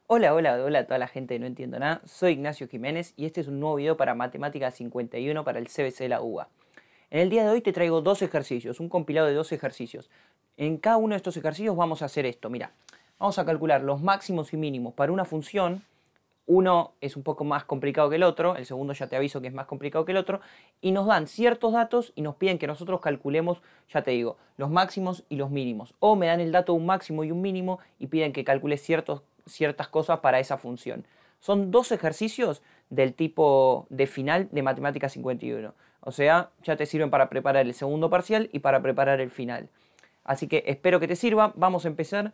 Hola, hola, hola a toda la gente de No Entiendo Nada. Soy Ignacio Jiménez y este es un nuevo video para Matemática 51 para el CBC de la UBA. En el día de hoy te traigo dos ejercicios, un compilado de dos ejercicios. En cada uno de estos ejercicios vamos a hacer esto. Mira, vamos a calcular los máximos y mínimos para una función. Uno es un poco más complicado que el otro, el segundo ya te aviso que es más complicado que el otro, y nos dan ciertos datos y nos piden que nosotros calculemos, ya te digo, los máximos y los mínimos. O me dan el dato de un máximo y un mínimo y piden que calcule ciertas cosas para esa función. Son dos ejercicios del tipo de final de Matemática 51. O sea, ya te sirven para preparar el segundo parcial y para preparar el final. Así que espero que te sirva. Vamos a empezar.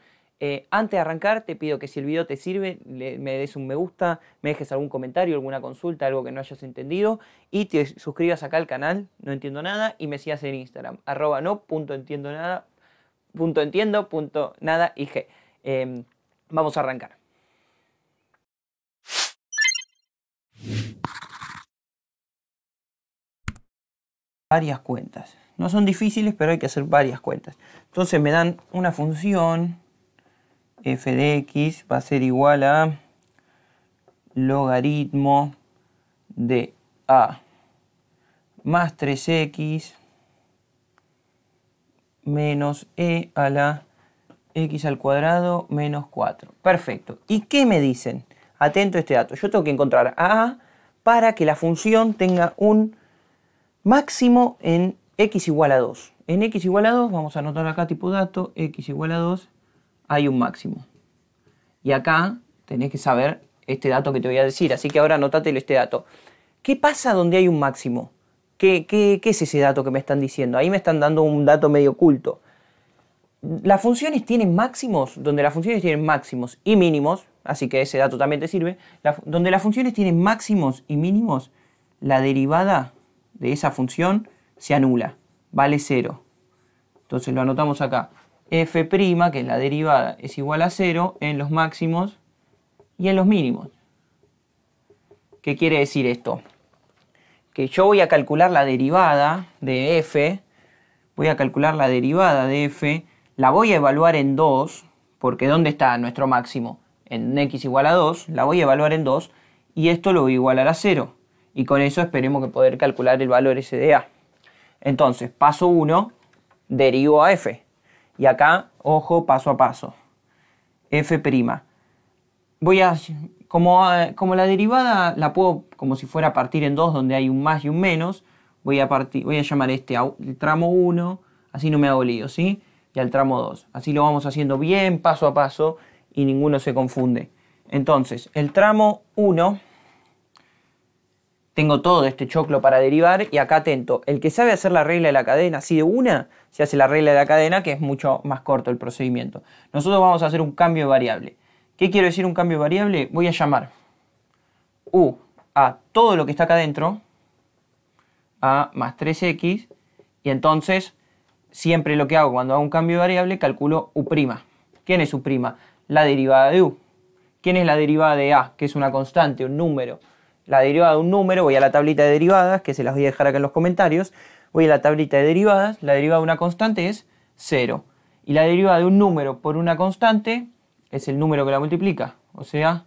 Antes de arrancar, te pido que si el video te sirve, me des un me gusta, me dejes algún comentario, alguna consulta, algo que no hayas entendido, y te suscribas acá al canal, No Entiendo Nada, y me sigas en Instagram, @no.entiendo.nada.ig. Vamos a arrancar. Varias cuentas. No son difíciles, pero hay que hacer varias cuentas. Entonces me dan una función f de x va a ser igual a logaritmo de a más 3x menos e a la x al cuadrado menos 4. Perfecto. ¿Y qué me dicen? Atento a este dato. Yo tengo que encontrar a para que la función tenga un máximo en x igual a 2. En x igual a 2, vamos a anotar acá tipo dato, x igual a 2, hay un máximo. Y acá tenés que saber este dato que te voy a decir, así que ahora anótatelo este dato. ¿Qué pasa donde hay un máximo? ¿Qué es ese dato que me están diciendo? Ahí me están dando un dato medio oculto. Las funciones tienen máximos, donde las funciones tienen máximos y mínimos, así que ese dato también te sirve. Donde las funciones tienen máximos y mínimos, la derivada de esa función se anula, vale 0. Entonces lo anotamos acá. F', que es la derivada, es igual a 0 en los máximos y en los mínimos. ¿Qué quiere decir esto? Que yo voy a calcular la derivada de f, la voy a evaluar en 2, porque ¿dónde está nuestro máximo? En x igual a 2, la voy a evaluar en 2, y esto lo voy a igualar a 0. Y con eso esperemos que poder calcular el valor ese de a. Entonces, paso 1, derivo a f. Y acá, ojo, paso a paso. F'. Como la derivada la puedo, como si fuera a partir en 2, donde hay un más y un menos, voy a llamar este el tramo 1, así no me hago lío, ¿sí? Y al tramo 2. Así lo vamos haciendo bien, paso a paso, y ninguno se confunde. Entonces, el tramo 1, tengo todo este choclo para derivar, y acá atento, el que sabe hacer la regla de la cadena así de una, se hace la regla de la cadena, que es mucho más corto el procedimiento. Nosotros vamos a hacer un cambio de variable. ¿Qué quiero decir un cambio de variable? Voy a llamar u a todo lo que está acá adentro, a más 3x, y entonces siempre lo que hago cuando hago un cambio de variable, calculo u'. ¿Quién es u'? La derivada de u. ¿Quién es la derivada de a? Que es una constante, un número. La derivada de un número, voy a la tablita de derivadas, que se las voy a dejar acá en los comentarios. Voy a la tablita de derivadas, la derivada de una constante es 0. Y la derivada de un número por una constante es el número que la multiplica. O sea,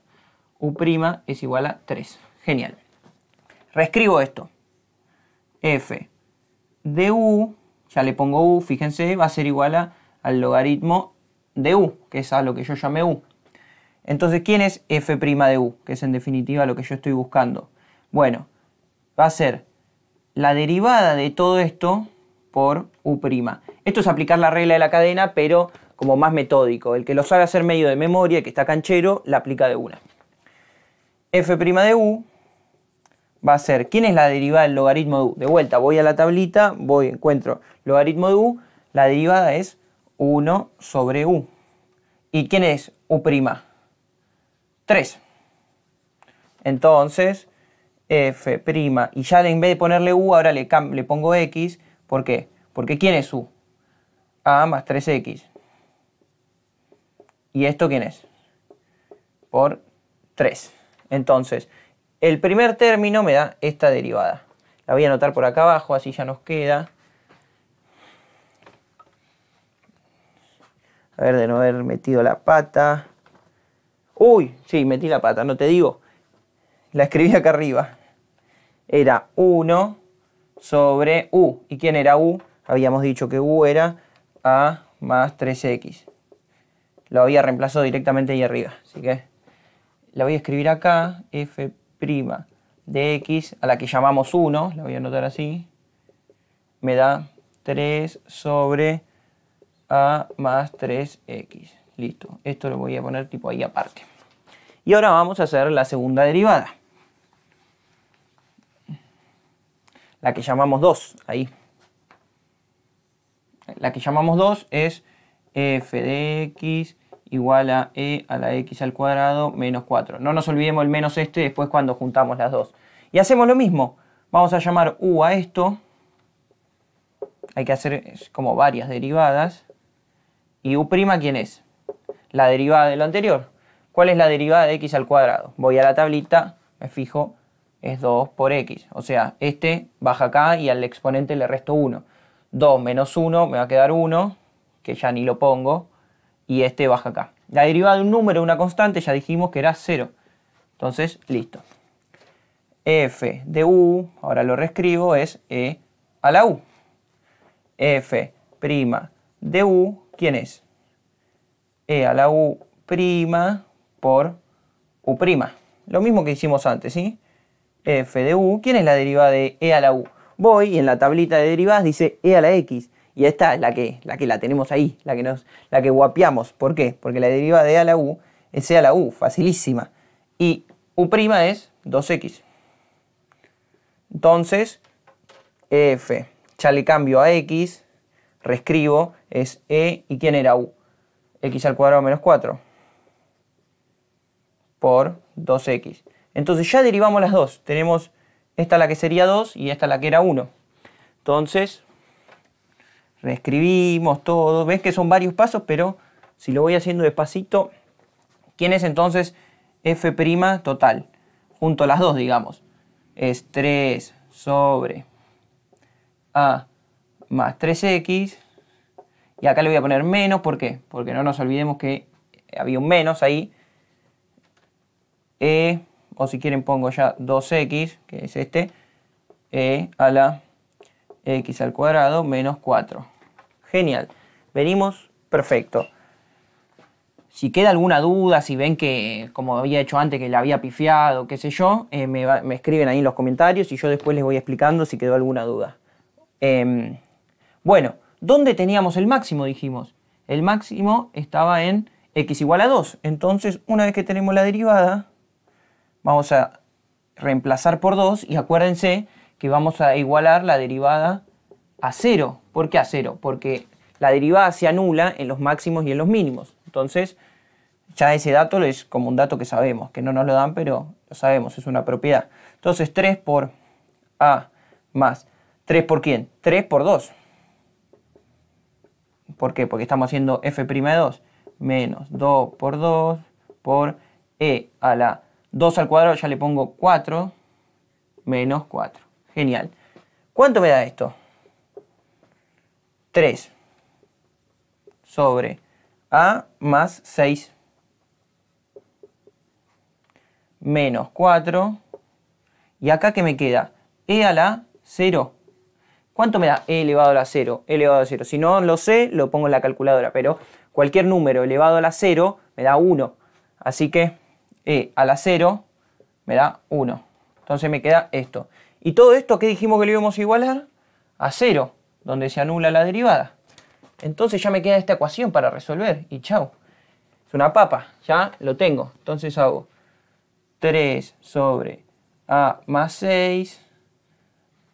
u' es igual a 3. Genial. Reescribo esto. F de u, ya le pongo u, fíjense, va a ser igual al logaritmo de u, que es a lo que yo llamé u. Entonces, ¿quién es f' de u? Que es en definitiva lo que yo estoy buscando. Bueno, va a ser la derivada de todo esto por u'. Esto es aplicar la regla de la cadena, pero como más metódico. El que lo sabe hacer medio de memoria, que está canchero, la aplica de una. F' de u va a ser, ¿quién es la derivada del logaritmo de u? De vuelta, voy a la tablita, encuentro logaritmo de u, la derivada es 1 sobre u. ¿Y quién es u'? 3. Entonces, f', y ya en vez de ponerle u, ahora le pongo x. ¿Por qué? Porque ¿quién es u? A más 3x. ¿Y esto quién es? Por 3. Entonces, el primer término me da esta derivada. La voy a anotar por acá abajo, así ya nos queda. A ver, de no haber metido la pata. Uy, sí, metí la pata, no te digo. La escribí acá arriba. Era 1 sobre u. ¿Y quién era u? Habíamos dicho que u era a más 3x. Lo había reemplazado directamente ahí arriba. Así que la voy a escribir acá. F' de x, a la que llamamos 1. La voy a anotar así. Me da 3 sobre a más 3x. Listo. Esto lo voy a poner tipo ahí aparte. Y ahora vamos a hacer la segunda derivada. La que llamamos 2, ahí. La que llamamos 2 es f de x igual a e a la x al cuadrado menos 4. No nos olvidemos el menos este después cuando juntamos las dos. Y hacemos lo mismo. Vamos a llamar u a esto. Hay que hacer como varias derivadas. ¿Y u', quién es? La derivada de lo anterior. ¿Cuál es la derivada de x al cuadrado? Voy a la tablita, me fijo, es 2 por x. O sea, este baja acá y al exponente le resto 1. 2 menos 1 me va a quedar 1, que ya ni lo pongo, y este baja acá. La derivada de un número, una constante, ya dijimos que era 0. Entonces, listo. F de u, ahora lo reescribo, es e a la u. F' de u, ¿quién es? E a la u' por u'. Lo mismo que hicimos antes, ¿sí? F de u, ¿quién es la derivada de e a la u? Voy y en la tablita de derivadas dice e a la x. Y esta es la que la tenemos ahí, la que guapiamos. ¿Por qué? Porque la derivada de e a la u es e a la u, facilísima. Y u' es 2x. Entonces, f, ya le cambio a x, reescribo, es e, ¿y quién era u? X al cuadrado menos 4 por 2x. Entonces ya derivamos las dos. Tenemos esta la que sería 2 y esta la que era 1. Entonces, reescribimos todo. Ves que son varios pasos, pero si lo voy haciendo despacito, ¿quién es entonces f' total? Junto a las dos, digamos. Es 3 sobre a más 3x. Y acá le voy a poner menos, ¿por qué? Porque no nos olvidemos que había un menos ahí. O si quieren pongo ya 2x, que es este, e a la x al cuadrado menos 4. Genial. Venimos perfecto. Si queda alguna duda, si ven que, como había hecho antes, que la había pifiado, qué sé yo, me escriben ahí en los comentarios y yo después les voy explicando si quedó alguna duda. Bueno, ¿dónde teníamos el máximo? Dijimos. El máximo estaba en x igual a 2. Entonces, una vez que tenemos la derivada, vamos a reemplazar por 2 y acuérdense que vamos a igualar la derivada a 0. ¿Por qué a 0? Porque la derivada se anula en los máximos y en los mínimos. Entonces, ya ese dato es como un dato que sabemos, que no nos lo dan, pero lo sabemos, es una propiedad. Entonces, 3 por a más. ¿3 por quién? 3 por 2. ¿Por qué? Porque estamos haciendo f' de 2 menos 2 por 2 por e a la 2 al cuadrado, ya le pongo 4 menos 4. Genial. ¿Cuánto me da esto? 3 sobre a más 6 menos 4. ¿Y acá qué me queda? E a la 0. ¿Cuánto me da e elevado a la 0? E elevado a la 0. Si no lo sé, lo pongo en la calculadora, pero cualquier número elevado a la 0 me da 1. Así que e a la 0 me da 1. Entonces me queda esto. ¿Y todo esto qué dijimos que lo íbamos a igualar? A 0, donde se anula la derivada. Entonces ya me queda esta ecuación para resolver. Y chau. Es una papa. Ya lo tengo. Entonces hago 3 sobre a más 6.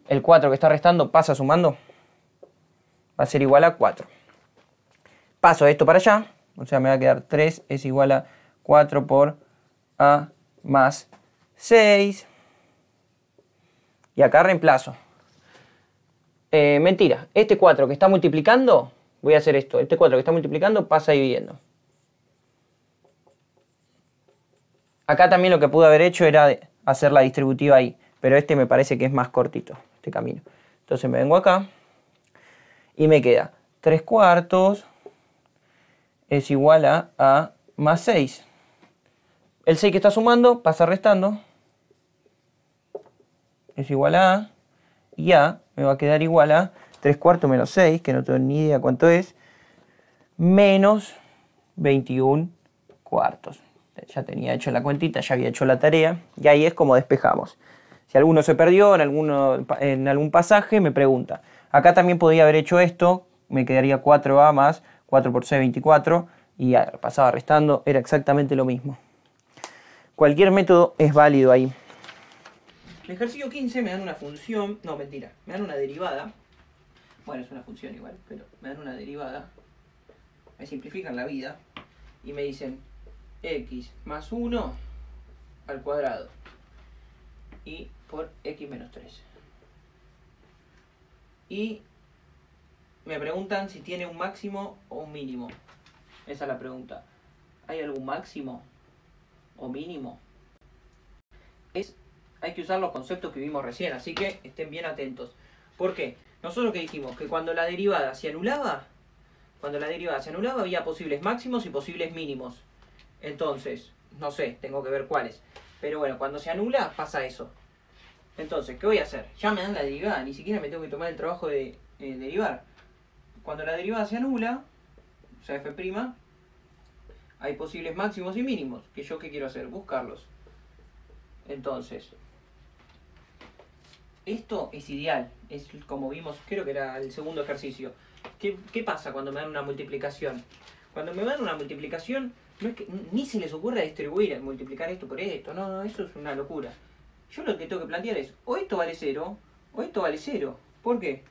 El 4 que está restando pasa sumando. Va a ser igual a 4. Paso esto para allá. O sea, me va a quedar 3 es igual a 4 por a más 6. Y acá reemplazo. Mentira. Este 4 que está multiplicando, voy a hacer esto. Este 4 que está multiplicando pasa dividiendo. Acá también lo que pude haber hecho era hacer la distributiva ahí. Pero este me parece que es más cortito, este camino. Entonces me vengo acá y me queda 3 cuartos es igual a más 6. El 6 que está sumando pasa restando. Es igual a A. Y A me va a quedar igual a 3 cuartos menos 6, que no tengo ni idea cuánto es, menos 21 cuartos. Ya tenía hecho la cuentita, ya había hecho la tarea. Y ahí es como despejamos. Si alguno se perdió en algún pasaje, me pregunta. Acá también podría haber hecho esto. Me quedaría 4A más 4 por 6, 24. Y pasaba restando. Era exactamente lo mismo. Cualquier método es válido ahí. En ejercicio 15 me dan una función. No, mentira. Me dan una derivada. Bueno, es una función igual, pero me dan una derivada. Me simplifican la vida. Y me dicen x más 1 al cuadrado. Y por x menos 3. Y me preguntan si tiene un máximo o un mínimo. Esa es la pregunta. ¿Hay algún máximo o mínimo? Hay que usar los conceptos que vimos recién, así que estén bien atentos. ¿Por qué? Nosotros que dijimos que cuando la derivada se anulaba, había posibles máximos y posibles mínimos. Entonces, no sé, tengo que ver cuáles. Pero bueno, cuando se anula pasa eso. Entonces, ¿qué voy a hacer? Ya me dan la derivada, ni siquiera me tengo que tomar el trabajo de derivar. Cuando la derivada se anula, o sea, f', hay posibles máximos y mínimos. ¿Que yo qué quiero hacer? Buscarlos. Entonces, esto es ideal. Es como vimos, creo que era el segundo ejercicio. ¿Qué pasa cuando me dan una multiplicación? Cuando me dan una multiplicación, no es que ni se les ocurra distribuir, multiplicar esto por esto. No, no, eso es una locura. Yo lo que tengo que plantear es, o esto vale 0, o esto vale 0. ¿Por qué?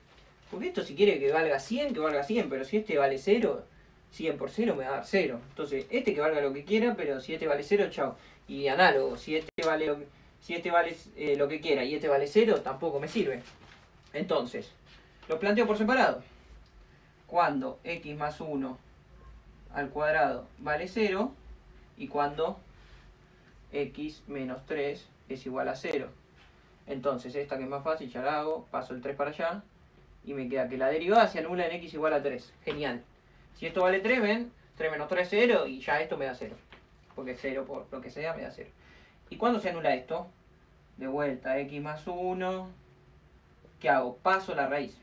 Porque esto si quiere que valga 100, que valga 100, pero si este vale 0, 100 por 0 me va a dar 0. Entonces, este que valga lo que quiera, pero si este vale 0, chao. Y análogo, si este vale lo que quiera y este vale 0, tampoco me sirve. Entonces, lo planteo por separado. Cuando x más 1 al cuadrado vale 0 y cuando x menos 3 es igual a 0. Entonces, esta que es más fácil ya la hago, paso el 3 para allá y me queda que la derivada se anula en x igual a 3. Genial. Si esto vale 3, ven, 3 menos 3 es 0 y ya esto me da 0. Porque 0 por lo que sea me da 0. ¿Y cuándo se anula esto? De vuelta, x más 1. ¿Qué hago? Paso la raíz.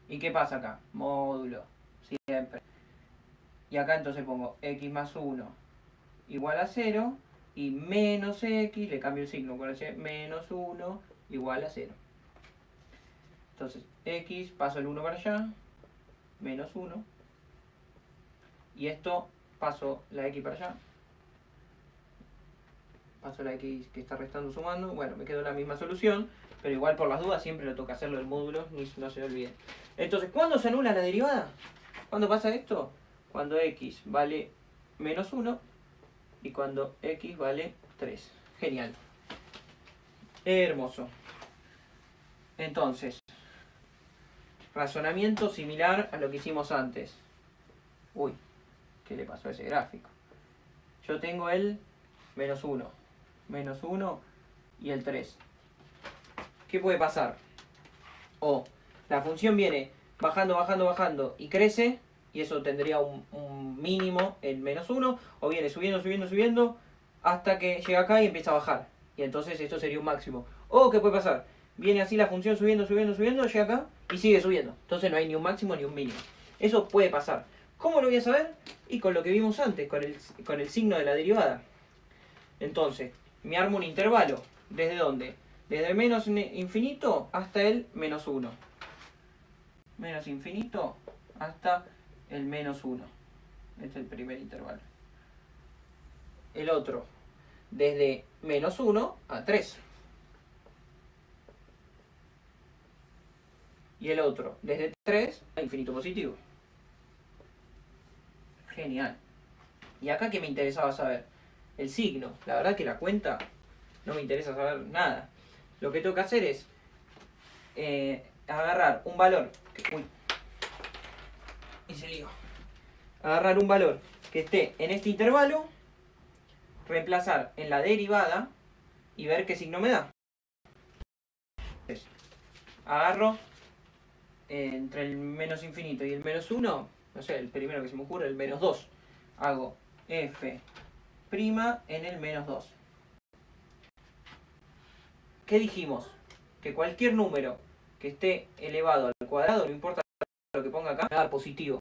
¿Y qué pasa acá? Módulo. Siempre. Y acá entonces pongo x más 1 igual a 0 y menos x, le cambio el signo, menos 1 igual a 0. Entonces, x, paso el 1 para allá, menos 1. Y esto, paso la x para allá. Paso la x que está restando sumando. Bueno, me quedó la misma solución, pero igual por las dudas siempre lo toca hacerlo el módulo, no se olviden. Entonces, ¿cuándo se anula la derivada? ¿Cuándo pasa esto? Cuando x vale menos 1 y cuando x vale 3. Genial. Hermoso. Entonces, razonamiento similar a lo que hicimos antes. Uy, ¿qué le pasó a ese gráfico? Yo tengo el menos 1 y el 3. ¿Qué puede pasar? O la función viene bajando, bajando, bajando y crece, y eso tendría un mínimo en menos 1, o viene subiendo, subiendo, subiendo, hasta que llega acá y empieza a bajar. Y entonces esto sería un máximo. O ¿qué puede pasar? Viene así la función subiendo, subiendo, subiendo, llega acá y sigue subiendo. Entonces no hay ni un máximo ni un mínimo. Eso puede pasar. ¿Cómo lo voy a saber? Y con lo que vimos antes, con el signo de la derivada. Entonces, me armo un intervalo. ¿Desde dónde? Desde el menos infinito hasta el menos 1. Menos infinito hasta el menos 1. Este es el primer intervalo. El otro, desde menos 1 a 3. Y el otro, desde 3 a infinito positivo. Genial. ¿Y acá qué me interesaba saber? El signo. La verdad que la cuenta no me interesa saber nada. Lo que tengo que hacer es agarrar un valor. Uy. Ese lío. Agarrar un valor que esté en este intervalo, reemplazar en la derivada y ver qué signo me da. Entonces, agarro entre el menos infinito y el menos 1, no sé, el primero que se me ocurre, el menos 2. Hago f', en el menos 2. ¿Qué dijimos? Que cualquier número que esté elevado al cuadrado, no importa lo que ponga acá, me va a dar positivo.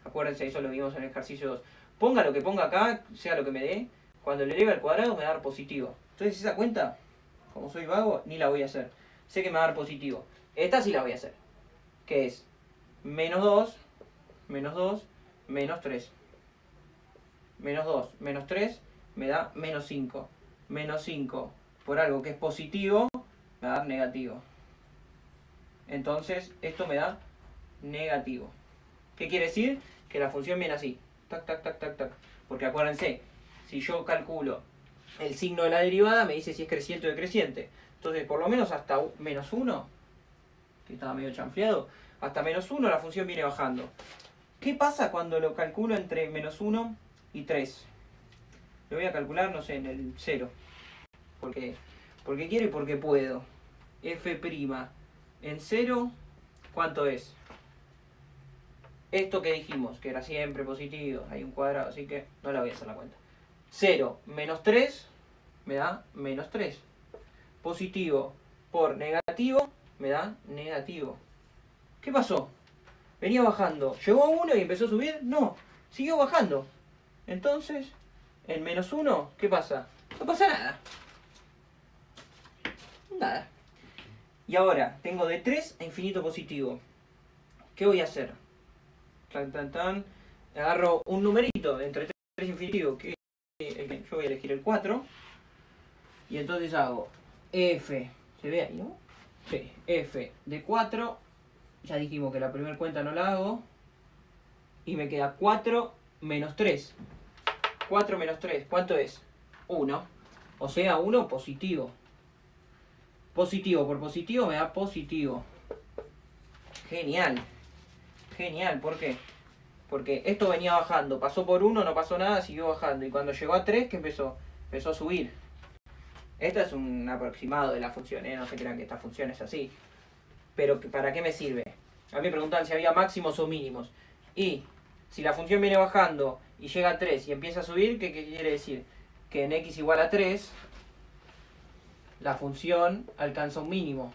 Acuérdense, eso lo vimos en el ejercicio 2. Ponga lo que ponga acá, sea lo que me dé, cuando le eleve al cuadrado me va a dar positivo. Entonces esa cuenta, como soy vago, ni la voy a hacer. Sé que me va a dar positivo. Esta sí la voy a hacer. Que es menos 2, menos 3. Menos 2, menos 3 me da menos 5. Menos 5 por algo que es positivo me va a dar negativo. Entonces esto me da negativo. ¿Qué quiere decir? Que la función viene así. Tac, tac, tac, tac, tac. Porque acuérdense, si yo calculo el signo de la derivada, me dice si es creciente o decreciente. Entonces, por lo menos hasta menos 1, que estaba medio chanfleado, hasta menos 1 la función viene bajando. ¿Qué pasa cuando lo calculo entre menos 1 y 3? Lo voy a calcular, no sé, en el 0. Porque quiero y porque puedo. F' en 0, ¿cuánto es? Esto que dijimos, que era siempre positivo, hay un cuadrado, así que no la voy a hacer la cuenta. 0 menos 3 me da menos 3. Positivo por negativo me da negativo. ¿Qué pasó? Venía bajando. ¿Llegó a 1 y empezó a subir? No, siguió bajando. Entonces, en menos 1, ¿qué pasa? No pasa nada. Nada. Y ahora, tengo de 3 a infinito positivo. ¿Qué voy a hacer? Tan, tan, tan. Agarro un numerito entre 3 y infinitivo. Que yo voy a elegir el 4. Y entonces hago f. ¿Se ve ahí, no? Sí, f de 4. Ya dijimos que la primera cuenta no la hago. Y me queda 4 menos 3. 4 menos 3, ¿cuánto es? 1. O sea, 1 positivo. Positivo por positivo me da positivo. Genial. Genial, ¿por qué? Porque esto venía bajando. Pasó por 1, no pasó nada, siguió bajando. Y cuando llegó a 3, ¿qué empezó? Empezó a subir. Esto es un aproximado de la función, ¿eh? No se crean que esta función es así. Pero ¿para qué me sirve? A mí me preguntan si había máximos o mínimos. Y si la función viene bajando y llega a 3 y empieza a subir, ¿qué quiere decir? Que en x igual a 3, la función alcanza un mínimo.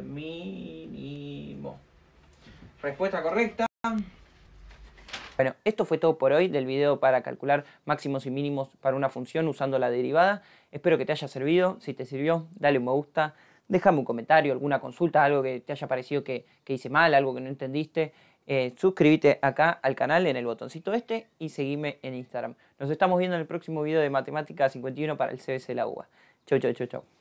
Mínimo. Respuesta correcta. Bueno, esto fue todo por hoy del video para calcular máximos y mínimos para una función usando la derivada. Espero que te haya servido. Si te sirvió, dale un me gusta. Déjame un comentario, alguna consulta, algo que te haya parecido que hice mal, algo que no entendiste. Suscríbete acá al canal en el botoncito este y seguime en Instagram. Nos estamos viendo en el próximo video de Matemática 51 para el CBC de la UBA. Chau, chau, chau, chau.